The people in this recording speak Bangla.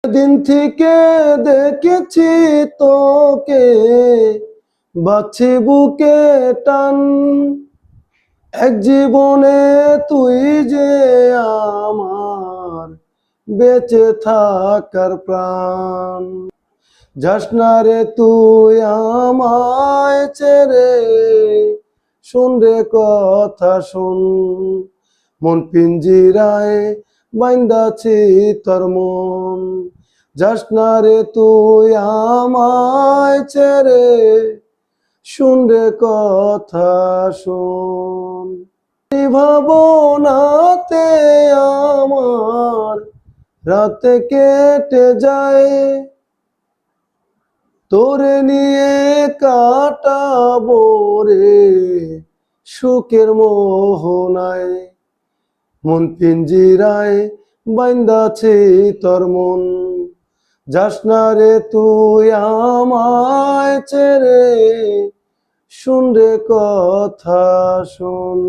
দিন থেকে দেখেছি তোকে, বাছে বুকে টান। এক জীবনে তুই যে আমার বেঁচে থাকার প্রাণ। যাস না রে তুই আমায় ছেড়ে, শোন রে কথা শোন। মন পিঞ্জিরায় বাইন্দাছি তোর মন। যাস না রে তুই আমায় ছেড়ে, শোন রে কথা শোন। ভাবনাতে আমার রাতে কেটে যায়, তোরে নিয়ে কাটাবো রে সুখের মোহনায়। মন পিঞ্জিরায় বাইন্দাছে তোর মন। যাস না রে তুই আমায় ছেড়ে, শোন রে কথা শোন।